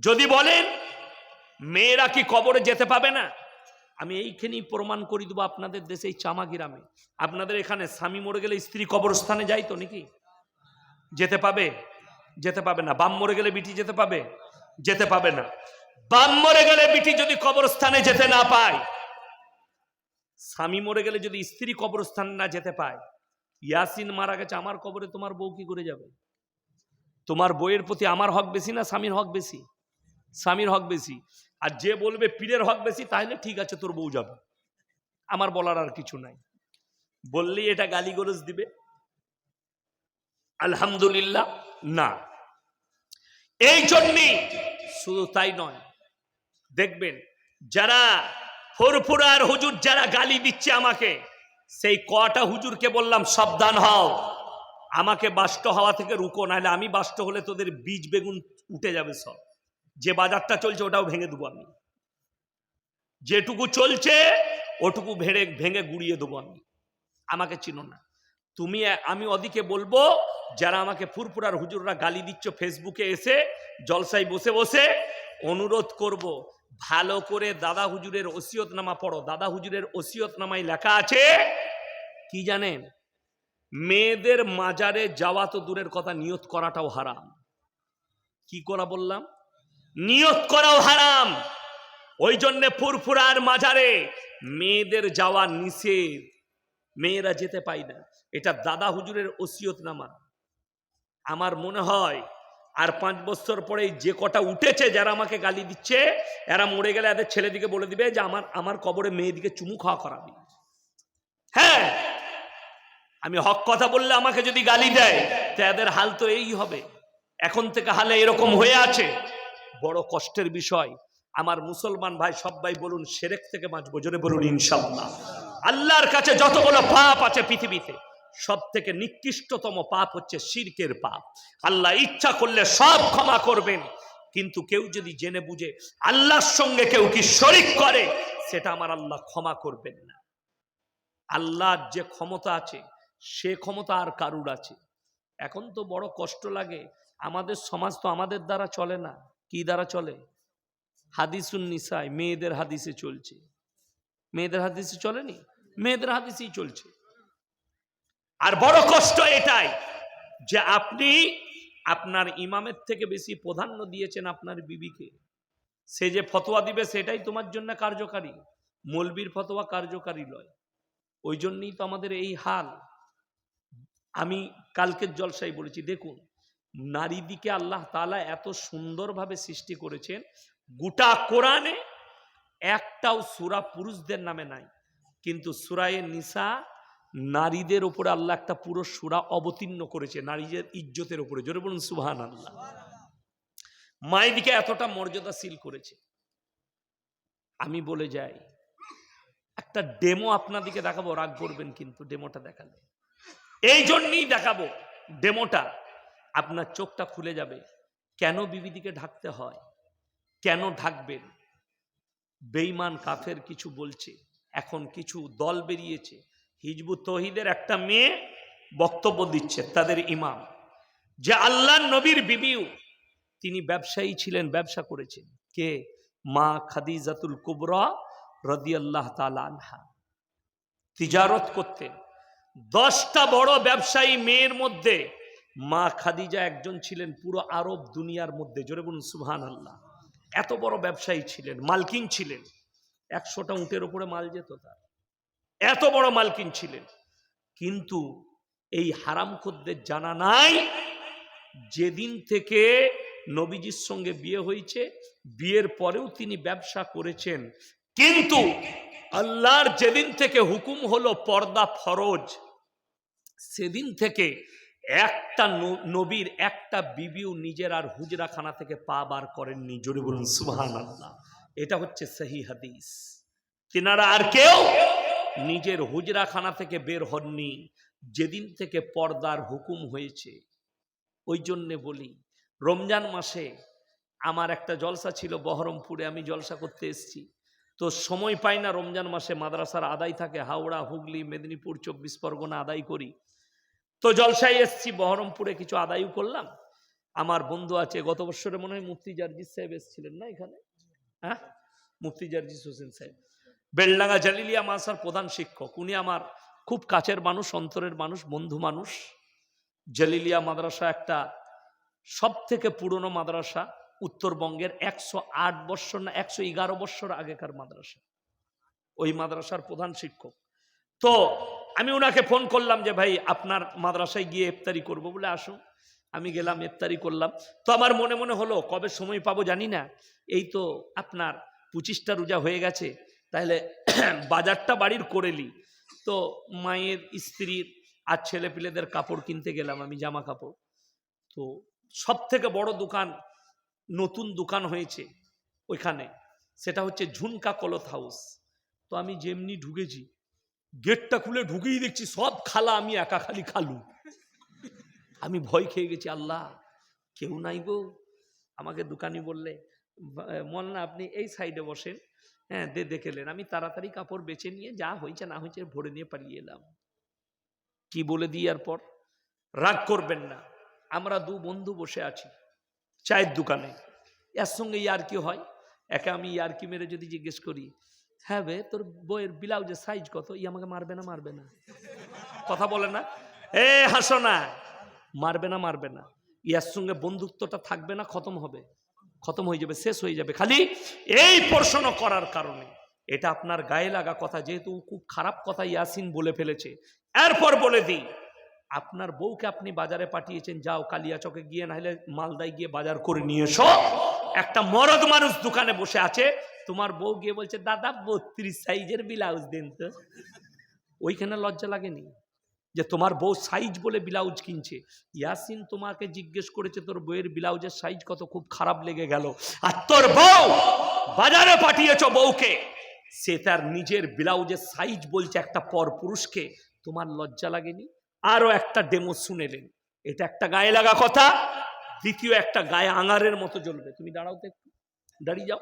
যদি বলেন মেয়েরা কি কবরে যেতে পাবে না, আমি এইখানেই প্রমাণ করে দেবো। আপনাদের দেশে এই চামা গ্রামে, আপনাদের এখানে স্বামী মরে গেলে স্ত্রী কবরস্থানে যায় তো নাকি? যেতে পাবে? যেতে পাবে না। বাপ মরে গেলে বিটি যেতে পাবে? যেতে পাবে না। বাপ মরে গেলে বিটি যদি কবরস্থানে যেতে না পায়, স্বামী মরে গেলে যদি স্ত্রী কবরস্থানে না যেতে পায়, ইয়াসিন মারা গেছে আমার কবরে, তোমার বউ কি করে যাবে? তোমার বউয়ের প্রতি আমার হক বেশি না স্বামীর হক বেশি? স্বামীর হক বেশি। আর যে বলবে পীরের হক বেশি, তাহলে ঠিক আছে তোর বউ যাবে, আমার বলার আর কিছু নাই। বললেই এটা গালিগলজ দিবে? আলহামদুলিল্লাহ না। এই জন্যই শুধু তাই নয়, দেখবেন যারা ফুরফুরার হুজুর যারা গালি দিচ্ছে আমাকে, সেই কটা হুজুরকে বললাম সাবধান হও, আমাকে বাষ্ট হওয়া থেকে রুকো, নাহলে আমি বাষ্ট হলে তোদের বীজ বেগুন উঠে যাবে সব। যে বাজারটা চলছে ওটাও ভেঙে দেবো আমি, যেটুকু চলছে ওটুকু ভেঙে গুড়িয়ে দেবো আমি। আমাকে চিনো না তুমি, আমি ওদিকে বলবো যারা আমাকে ফুরফুরার হুজুররা গালি দিচ্ছ ফেসবুকে এসে জলসায় বসে বসে, অনুরোধ করব ভালো করে দাদা হুজুরের ওসিয়তনামা পড়ো। দাদা হুজুরের ওসিয়তনামায় লেখা আছে কি জানেন? মেয়েদের মাজারে যাওয়া তো দূরের কথা, নিয়ত করাটাও হারাম। কি করা বললাম? নিয়ত করাও হারাম। ওই জন্য ফুরফুরার মাজারে মেয়েদের যাওয়া নিষেধ, মেয়েরা যেতে পায় না। এটা দাদা হুজুরের ওসিয়তনামা। আমার মনে হয় আর 5 বছর পরে যে কটা উঠেছে যারা আমাকে গালি দিচ্ছে, এরা মরে গেলে এদের ছেলেদিকে বলে দিবে যে আমার কবরে মেয়েদিকে চুমু খাওয়া করাবি। হ্যাঁ, আমি হক কথা বললে আমাকে যদি গালি দেয়, তো এদের হাল তো এই হবে। এখন থেকে হালে এরকম হয়ে আছে। বড় কষ্টের বিষয়। আমার মুসলমান ভাই সবাই বলুন শিরক থেকে বাঁচবো, জোরে বলুন ইনশাআল্লাহ। আল্লাহর কাছে যতগুলো পাপ আছে পৃথিবীতে, সব থেকে নিকৃষ্টতম পাপ হচ্ছে শিরকের পাপ। আল্লাহ ইচ্ছা করলে সব ক্ষমা করবেন, কিন্তু কেউ যদি জেনে বুঝে আল্লাহর সঙ্গে কেউ কি শরিক করে, সেটা আমার আল্লাহ ক্ষমা করবেন না। আল্লাহর যে ক্ষমতা আছে সে ক্ষমতা আর কারুর আছে। এখন তো বড় কষ্ট লাগে, আমাদের সমাজ তো আমাদের দ্বারা চলে না। কি দ্বারা চলে? হাদিসুন নিসায়, মেয়েদের হাদিসে চলছে। মেয়েদের হাদিসে চলেনি, মেয়েদের হাদিসেই চলছে। আর বড় কষ্ট এটাই যে আপনি আপনার ইমামের থেকে বেশি প্রাধান্য দিয়েছেন আপনার বিবিকে। সে যে ফতোয়া দিবে সেটাই তোমার জন্য কার্যকারী, মৌলবীর ফতোয়া কার্যকারী নয়। ওই জন্যই তো আমাদের এই হাল। আমি কালকের জলসায় বলেছি, দেখুন নারীদিকে আল্লাহ তাআলা এত সুন্দরভাবে সৃষ্টি করেছেন, গোটা কোরআনে একটাও সূরা পুরুষদের নামে নাই, কিন্তু সূরায়ে নিসা নারীদের উপরে আল্লাহ একটা পুরো সূরা অবতীর্ণ করেছে নারীদের ইজ্জতের উপরে। জোরে বলুন সুবহানাল্লাহ। মায়েদিকে এতটা মর্যাদাশীল করেছে। আমি বলে যাই, একটা ডেমো আপনাদিকে দেখাবো, রাগ করবেন কিন্তু ডেমোটা দেখালে। এই জন্যই দেখাবো ডেমোটা, আপনার চোখটা খুলে যাবে কেন বিবিদিকে ঢাকতে হয়, কেন ঢাকবেন। বেঈমান কাফের কিছু বলছে, এখন কিছু দল বেরিয়েছে, হিজবুত তৌহিদের একটা মেয়ে বক্তব্য দিচ্ছে তাদের ইমাম, যে আল্লাহর নবীর বিবিও তিনি ব্যবসায়ী ছিলেন, ব্যবসা করেছেন। কে? মা খাদিজাতুল কুবরা রাদিয়াল্লাহু তাআলা আনহা। তিজারত করতেন। 10টা বড় ব্যবসায়ী মেয়ের মধ্যে মা খাদিজা একজন ছিলেন পুরো আরব দুনিয়ার মধ্যে। জোরে বলুন সুবহানাল্লাহ। এত বড় ব্যবসায়ী ছিলেন, মালকিন ছিলেন। 100টা উটের উপরে মাল যেত তার, এত বড় মালকিন ছিলেন। কিন্তু এই হারামখোরদের জানা নাই যেদিন থেকে নবীজির সঙ্গে বিয়ে হয়েছে, বিয়ের পরেও তিনি ব্যবসা করেছেন, কিন্তু আল্লাহর যেদিন থেকে হুকুম হলো পর্দা ফরজ, সেদিন থেকে একটা নবীর একটা বিবিও নিজের আর হুজরাখানা থেকে পা বার করেননি। জোরে বলুন সুবহানাল্লাহ। এটা হচ্ছে সহিহ হাদিস। তিনারা আর কেউ নিজের হুজরাখানা থেকে বের হননি যেদিন থেকে পর্দার হুকুম হয়েছে। ওই জন্যে বলি, রমজান মাসে আমার একটা জলসা ছিল বহরমপুরে, আমি জলসা করতে এসেছি, তো সময় পাই না। রমজান মাসে মাদ্রাসার আদায় থাকে, হাওড়া, হুগলি, মেদিনীপুর, 24 পরগনা আদায় করি। তো জলসায় এসেছি বহরমপুরে, কিছু আদায়ও করলাম। আমার বন্ধু আছে, গত বছরে মনে হয় মুফতি জার্জিস সাহেব এসেছিলেন না এখানে, হ্যাঁ, মুফতি জার্জিস হোসেন সাহেব, বেলডাঙ্গা জালিলিয়া মাদ্রাসার প্রধান শিক্ষক। উনি আমার খুব কাছের মানুষ, অন্তরের মানুষ, বন্ধু মানুষ। জালিলিয়া মাদ্রাসা একটা সব থেকে পুরনো মাদ্রাসা উত্তরবঙ্গের, 108 বৎসর না 111 বৎসর আগেকার মাদ্রাসা, ওই মাদ্রাসার প্রধান শিক্ষক। তো আমি ওনাকে ফোন করলাম যে ভাই আপনার মাদ্রাসায় গিয়ে ইফতারি করব, বলে আসুন। আমি গেলাম, ইফতারি করলাম। তো আমার মনে মনে হলো কবে সময় পাবো জানি না, এই তো আপনার 25টা রোজা হয়ে গেছে, তাহলে বাজারটা বাড়ির করেলি। তো মায়ের, স্ত্রীর আর ছেলে পিলেদের কাপড় কিনতে গেলাম আমি, জামা কাপড়। তো সব থেকে বড় দোকান, নতুন দোকান হয়েছে ওইখানে, সেটা হচ্ছে ঝুনকা ক্লথ হাউস। তো আমি যেমনি ঢুকেছি, গেটটা খুলে ঢুকেই দেখছি সব খালা, আমি একা খালি খালু। আমি ভয় খেয়ে গেছি, আল্লাহ কেউ নাই গো। আমাকে দোকানি বললে, মোল্লা আপনি এই সাইডে বসেন, হ্যাঁ দেখেলেন। আমি তাড়াতাড়ি কাপড় বেছে নিয়ে যা হয়েছে না হয়েছে ভরে নিয়ে পালিয়ে এলাম। কি বলে দিই এরপর, রাগ করবেন না, আমরা দু বন্ধু বসে আছি চায়ের দোকানে, এর সঙ্গে ইয়ার্কি হয়। একে আমি ইয়ার্কি মেরে যদি জিজ্ঞেস করি, হ্যাঁ বে তোর বইয়ের ব্লাউজের সাইজ কত, ই আমাকে মারবে না মারবে না, কথা বলে না, এ হাসো না, মারবে না মারবে না, ইয়ার সঙ্গে বন্ধুত্বটা থাকবে না, খতম হবে, খতম হয়ে যাবে, শেষ হয়ে যাবে, খালি এই প্রশ্ন করার কারণে। এটা আপনার গায়ে লাগা কথা, যেহেতু খুব খারাপ কথা ইয়াসিন বলে ফেলেছে। এরপর বলে দিই, আপনার বউকে আপনি বাজারে পাঠিয়েছেন, যাও কালিয়াচকে গিয়ে, না হলে মালদায় গিয়ে বাজার করে নিয়ে এসো। একটা মরদ মানুষ দোকানে বসে আছে, তোমার বউ গিয়ে বলছে দাদা 32 সাইজের ব্লাউজ দেন তো। ওইখানে লজ্জা লাগেনি যে তোমার বউ সাইজ বলে ব্লাউজ কিনছে? ইয়াসিন তোমাকে জিজ্ঞেস করেছে তোর বউয়ের ব্লাউজের সাইজ কত, খুব খারাপ লেগে গেল। আর তোর বউ বাজারে পাঠিয়েছ বউকে, সে তার নিজের ব্লাউজের সাইজ বলছে একটা পরপুরুষকে, তোমার লজ্জা লাগেনি? আরো একটা ডেমো শুনেলেন, এটা একটা গায়ে লাগা কথা। দ্বিতীয় একটা গায়ে আঙারের মতো জ্বলবে। তুমি দাঁড়াও তো একটু, দাঁড়িয়ে যাও।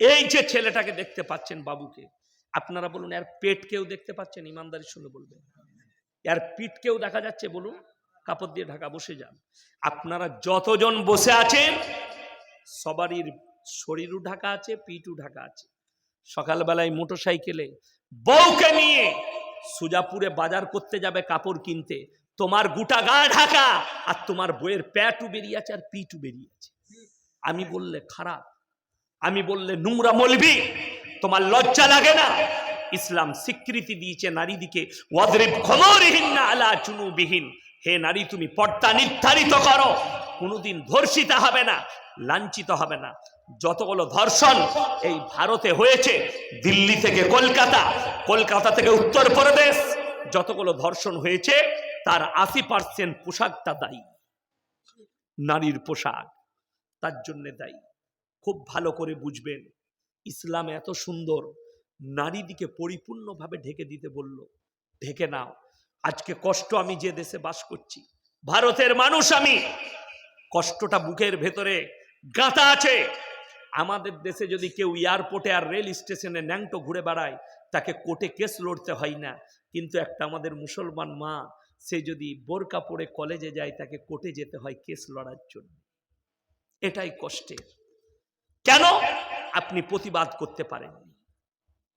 এই যে ছেলেটাকে দেখতে পাচ্ছেন, বাবুকে, আপনারা বলুন এর পেট কেউ দেখতে পাচ্ছেন? ইমানদারির সঙ্গে বলবেন, এর পিঠ কেউ দেখা যাচ্ছে? বলুন, কাপড় দিয়ে ঢাকা। বসে যান। আপনারা যতজন বসে আছেন সবারই শরীরও ঢাকা আছে, পিঠও ঢাকা আছে। সকালবেলায় মোটরসাইকেলে বউকে নিয়ে সুজাপুরে বাজার করতে যাবে কাপড় কিনতে, তোমার গোটা গা ঢাকা, আর তোমার বইয়ের প্যাটও বেরিয়ে আছে আর পিঠও বেরিয়ে আছে। আমি বললে খারাপ, আমি বললে নোংরা মলবি, তোমার লজ্জা লাগে না? ইসলাম স্বীকৃতি দিয়েছে নারীদিকে, ওয়াদরিব খুমুরিহিন্না আলা জুনুবিহিন, হে নারী তুমি পর্দা নির্ধারিত করো, কোনোদিন ধর্ষিতা হবে না, লাঞ্ছিত হবে না। যতগুলো ধর্ষণ এই ভারতে হয়েছে, দিল্লি থেকে কলকাতা, কলকাতা থেকে উত্তরপ্রদেশ, যতগুলো ধর্ষণ হয়েছে তার 80% পোশাকটা দায়ী, নারীর পোশাক তার জন্য দায়ী। খুব ভালো করে বুঝবেন, ইসলাম এত সুন্দর, নারীদিকে পরিপূর্ণভাবে ঢেকে দিতে বলল, ঢেকে নাও। আজকে কষ্ট, আমি যে দেশে বাস করছি, ভারতের মানুষ আমি, কষ্টটা বুকের ভেতরে গাঁথা আছে। আমাদের দেশে যদি কেউ এয়ারপোর্টে আর রেল স্টেশনে ন্যাংটো ঘুরে বেড়ায়, তাকে কোর্টে কেস লড়তে হয় না। কিন্তু একটা আমাদের মুসলমান মা, সে যদি বোরকা পরে কলেজে যায়, তাকে কোর্টে যেতে হয় কেস লড়ার জন্য। এটাই কষ্টের। কেন? আপনি প্রতিবাদ করতে পারেননি,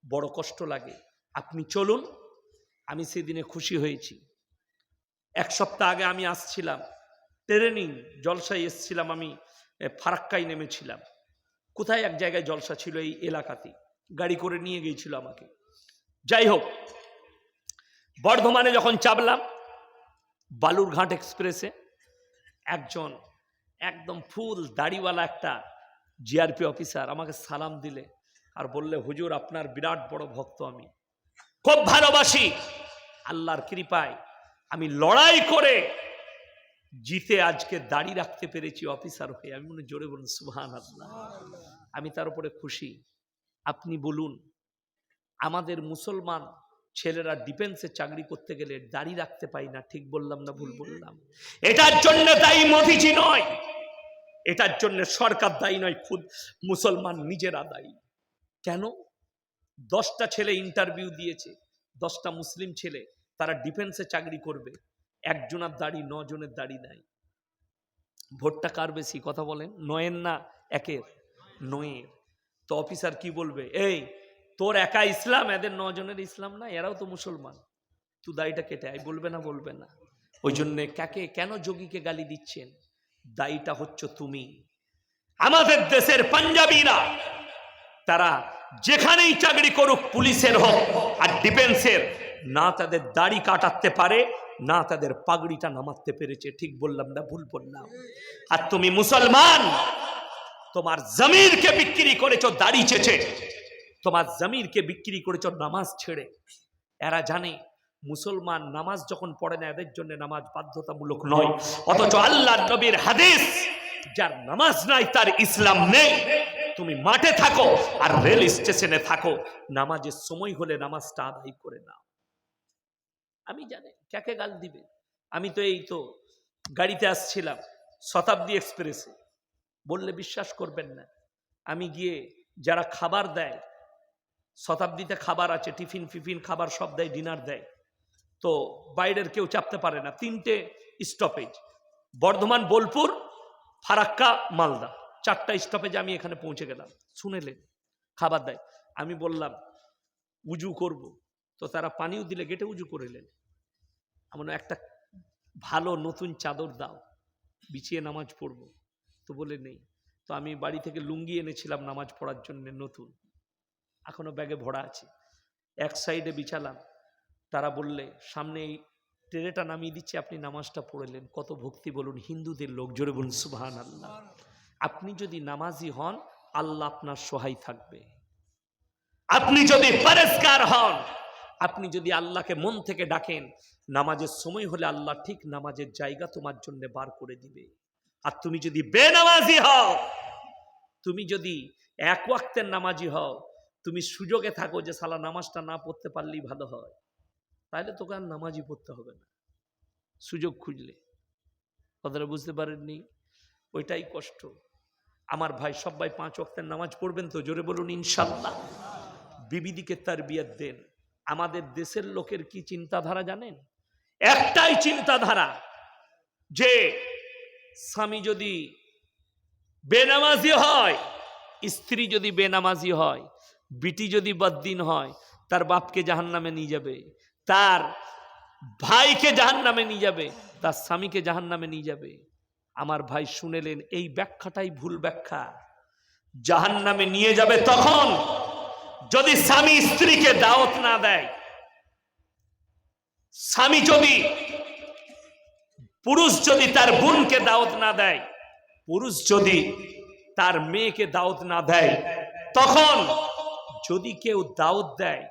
বড় কষ্ট লাগে। আপনি চলুন, আমি সেদিনে খুশি হয়েছি। এক সপ্তাহ আগে আমি আসছিলাম ট্রেনিং জলসায় এসছিলাম, আমি ফারাক্কায় নেমেছিলাম। কোথায় এক জায়গায় জলসা ছিল এই এলাকাতে, গাড়ি করে নিয়ে গিয়েছিল আমাকে। যাই হোক, বর্ধমানে যখন চাপলাম বালুরঘাট এক্সপ্রেসে, একজন একদম ফুল দাড়িওয়ালা একটা জিআরপি অফিসার আমাকে সালাম দিলে আর বললে, হুজুর আপনার বিরাট বড় ভক্ত, আমি খুব ভালোবাসি। আল্লাহর কৃপায় আমি লড়াই করে জিতে আজকে দাড়ি রাখতে পেরেছি অফিসার হয়ে। আমি মনে জোরে বলুন সুবহানাল্লাহ। আমি তার উপরে খুশি। আপনি বলুন, আমাদের মুসলমান ছেলেরা ডিফেন্সে চাকরি করতে গেলে দাড়ি রাখতে পাই না, ঠিক বললাম না ভুল বললাম? এটার জন্য দায়ী মোদিজি নয়, এটার জন্য সরকার দায়ী নয়, খুদ মুসলমান নিজেরা দায়ী। কেন? 10টা ছেলে ইন্টারভিউ দিয়েছে, 10টা মুসলিম ছেলে, তারা ডিফেন্সে চাকরি করবে, একজনের দাড়ি, 9 জনের দাড়ি নাই। ভোটটা কার বেশি কথা বলেন, 9-এর না 1-এর? 9-এর। তো অফিসার কি বলবে, এই তোর একা ইসলাম, এদের 9 জনের ইসলাম না, এরাও তো মুসলমান, তুই দাড়িটা কেটে আয়, বলবে না? বলবে না। ওই জন্যে কেন যোগীকে গালি দিচ্ছেন? দায়ীটা হচ্ছে তুমি। আমাদের দেশের পাঞ্জাবিরা তারা যেখানেই চাকরি করুক, পুলিশের হোক আর ডিফেন্সের, না তাদের দাড়ি কাটাতে পারে, না তাদের পাগড়িটা নামাতে পেরেছে। ঠিক বললাম না ভুল বললাম? আর তুমি মুসলমান, তোমার জমিরকে বিক্রি করেছো দাড়ি চেচে, তোমার জমিরকে বিক্রি করেছো নামাজ ছেড়ে। এরা জানে মুসলমান নামাজ যখন পড়ে না, এদের জন্য নামাজ বাধ্যতামূলক নয়। অথচ আল্লাহর নবীর হাদিস, যার নামাজ নাই তার ইসলাম নেই। তুমি মাঠে থাকো আর রেল স্টেশনে থাকো, নামাজের সময় হলে নামাজটা আদায় করে নাও। আমি জানি কাকে গাল দিবে। আমি তো এই তো গাড়িতে আসছিলাম শতাব্দী এক্সপ্রেসে, বললে বিশ্বাস করবেন না, আমি গিয়ে যারা খাবার দেয়, শতাব্দীতে খাবার আছে, টিফিন ফিফিন খাবার সব দেয়, ডিনার দেয়, তো বাইরের কেউ চাপতে পারে না। 3টে স্টপেজ, বর্ধমান, বোলপুর, ফারাক্কা, মালদা, 4টা স্টপেজে আমি এখানে পৌঁছে গেলাম। শুনেলেন খাবার দেয়, আমি বললাম উজু করব, তো তারা পানিও দিলে গেটে উজু করিলেন। এমন একটা ভালো নতুন চাদর দাও, বিছিয়ে নামাজ পড়বো, তো বলে নেই। তো আমি বাড়ি থেকে লুঙ্গি এনেছিলাম নামাজ পড়ার জন্য নতুন, এখনো ব্যাগে ভরা আছে, এক সাইডে বিছালাম। তারা বললে সামনে এই ট্রেটা নামিয়ে দিচ্ছে, আপনি নামাজটা পড়লেন। কত ভক্তি বলুন, হিন্দুদের লোক, জোরে বলুন সুবহানাল্লাহ। আপনি যদি নামাজি হন, আল্লাহ আপনার সহায় থাকবে। আপনি যদি পরেজগার হন, আপনি যদি আল্লাহকে মন থেকে ডাকেন, নামাজের সময় হলে আল্লাহ ঠিক নামাজের জায়গা তোমার জন্য বার করে দিবে। আর তুমি যদি বেনামাজি হও, তুমি যদি এক ওয়াক্তের নামাজি হও, তুমি সুযোগে থাকো যে সালা নামাজটা না পড়তে পারলেই ভালো হয়, তাহলে তোকে আর নামাজই পড়তে হবে না, সুযোগ খুঁজলে। কথাটা বুঝতে পারেননি? ওইটাই কষ্ট। আমার ভাই সবাই 5 ওয়াক্তের নামাজ পড়বেন তো? জোরে বলুন ইনশাআল্লাহ। বিবিদিকে তারবিয়ত দেন। আমাদের দেশের লোকের কি চিন্তাধারা জানেন? একটাই চিন্তাধারা, যে স্বামী যদি বেনামাজি হয়, স্ত্রী যদি বেনামাজি হয়, বিটি যদি বদ্দিন হয়, তার বাপকে জাহান্নামে নিয়ে যাবে, তার ভাইকে জাহান্নামে নিয়ে যাবে, তার স্বামীকে জাহান্নামে নিয়ে যাবে। আমার ভাই শুনেলেন, এই ব্যাখ্যাটাই ভুল ব্যাখ্যা। জাহান্নামে নিয়ে যাবে তখন যদি স্বামী স্ত্রীকে দাওয়াত না দেয়, স্বামী যদি, পুরুষ যদি তার বোনকে দাওয়াত না দেয়, পুরুষ যদি তার মেয়েকে দাওয়াত না দেয়, তখন যদি কেউ দাওয়াত দেয়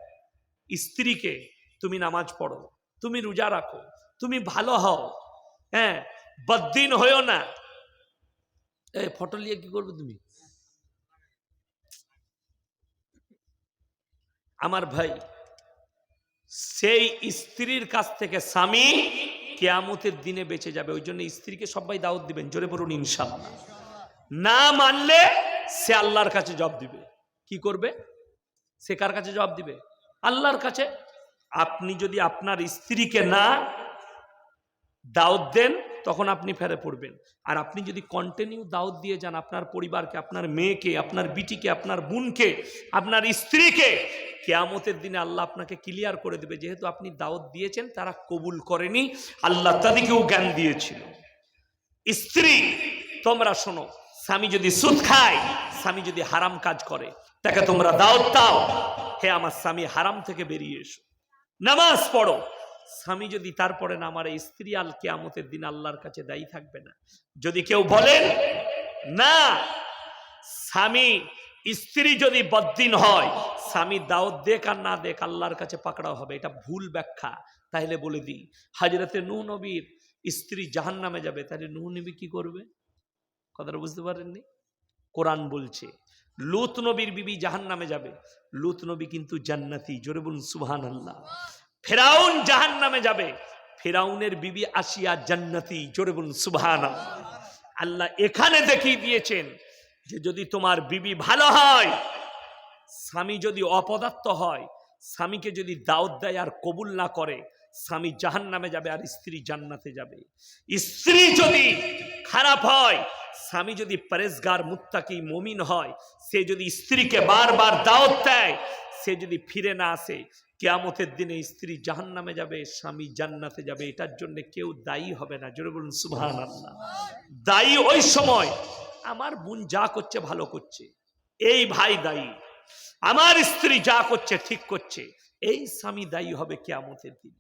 স্ত্রীকে, তুমি নামাজ পড়ো, তুমি রোজা রাখো, তুমি ভালো হও, হ্যাঁ, বদ্দিন হয়েও না, এই ফটো নিয়ে কি করবে তুমি? আমার ভাই, সেই স্ত্রীর কাছ থেকে স্বামী কিয়ামতের দিনে বেঁচে যাবে। ওই জন্য স্ত্রীকে সবাই দাওয়াত দিবেন, জোরে বলুন ইনশাআল্লাহ। না মানলে সে আল্লাহর কাছে জবাব দিবে। কি করবে? সে কার কাছে জবাব দিবে? আল্লাহর কাছে। আপনি যদি আপনার স্ত্রীকে না দাওয়াত দেন, তখন আপনি ফেরে পড়বেন। আর আপনি যদি কন্টিনিউ দাওয়াত দিয়ে যান আপনার পরিবারকে, আপনার মেয়েকে, আপনার বিটিকে, আপনার বোনকে, আপনার স্ত্রীকে, কিয়ামতের দিনে আল্লাহ আপনাকে ক্লিয়ার করে দেবে, যেহেতু আপনি দাওয়াত দিয়েছেন, তারা কবুল করেনি, আল্লাহ তাদেরকেও জ্ঞান দিয়েছিল। স্ত্রী তোমরা শোনো, স্বামী যদি সুদ খায়, স্বামী যদি হারাম কাজ করে, তাকে তোমরা দাওয়াত দাও, হে আমার স্বামী হারাম থেকে বেরিয়ে এসো, নামাজ পড়ো। স্বামী যদি তারপরে না মারে, স্ত্রী আল কিয়ামতের দিন আল্লাহর কাছে দায়ী থাকবে না। যদি কেউ বলেন না, স্বামী স্ত্রী যদি বদ্দিন হয়, স্বামী দাওয়াত দেখ আর না দেখ, আল্লাহর কাছে পাকড়াও হবে, এটা ভুল ব্যাখ্যা। তাহলে বলে দিই, হযরতে নূহ নবীর স্ত্রী জাহান্নামে যাবে, তাহলে নূহ নবী কি করবে? কথাটা বুঝতে পারেননি? কোরআন বলছে লূত নবীর বিবি জাহান্নামে যাবে, লূত নবী কিন্তু জান্নাতি, জোরে বলুন সুবহানাল্লাহ। ফেরাউন জাহান্নামে যাবে, ফেরাউনের বিবি আসিয়া জান্নাতি, জোরে বলুন সুবহানাল্লাহ। আল্লাহ এখানে দেখিয়ে দিয়েছেন যে যদি তোমার বিবি ভালো হয়, স্বামী যদি অপদার্থ হয়, স্বামীকে যদি দাওয়াত দেয় আর কবুল না করে, স্বামী জাহান্নামে যাবে আর স্ত্রী জান্নাতে যাবে। স্ত্রী যদি খারাপ হয়, স্বামী যদি পরেজগার মুত্তাকি মুমিন হয়, সে যদি স্ত্রীকে বারবার দাওয়াত দেয়, সে যদি ফিরে না আসে, কিয়ামতের দিনে স্ত্রী জাহান্নামে যাবে, স্বামী জান্নাতে যাবে। এটার জন্য কেউ দায়ী হবে না। জোরে বলুন সুবহানাল্লাহ। দায়ী ওই সময় আমার বোন যা করছে ভালো করছে, এই ভাই দায়ী। আমার স্ত্রী যা করছে ঠিক করছে, এই স্বামী দায়ী হবে কিয়ামতের দিন।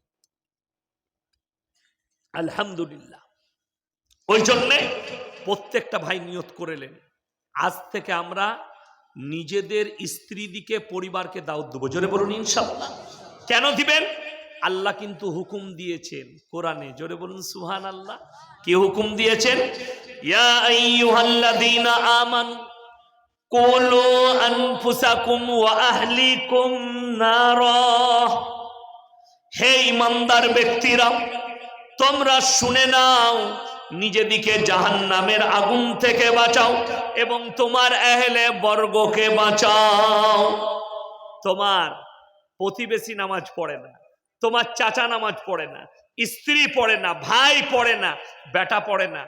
আলহামদুলিল্লাহ। ওই জন্যে প্রত্যেকটা ভাই নিয়ত করেলেন, আজ থেকে আমরা নিজেদের স্ত্রী দিকে পরিবারকে দাওয়াত দেবো। জোরে বলুন ইনশাআল্লাহ। কেন দিবেন? আল্লাহ কিন্তু হুকুম দিয়েছেন কোরআনে। জোরে বলুন সুবহানাল্লাহ। কি হুকুম দিয়েছেন? ইয়া আইয়ুহাল্লাযীনা আমানু কুলু আনফুসাকুম ওয়া আহলিকুম নারা। হে ঈমানদার ব্যক্তিরা, তোমরা শুনে নাও, নিজেদিকে জাহান্নামের আগুন থেকে বাঁচাও এবং তোমার আহলে বর্গকে বাঁচাও। তোমার প্রতিবেশী নামাজ পড়ে না, তোমার চাচা নামাজ পড়ে না, স্ত্রী পড়ে না, ভাই পড়ে না, বেটা পড়ে না,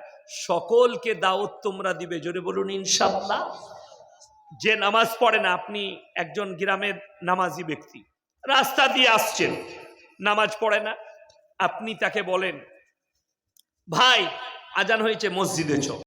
সকলকে দাওয়াত তোমরা দিবে। জোরে বলুন ইনশাআল্লাহ। যে নামাজ পড়ে না, আপনি একজন গ্রামের নামাজি ব্যক্তি, রাস্তা দিয়ে আসছেন, নামাজ পড়ে না, আপনি তাকে বলেন, ভাই আজান হয়েছে, মসজিদে চল।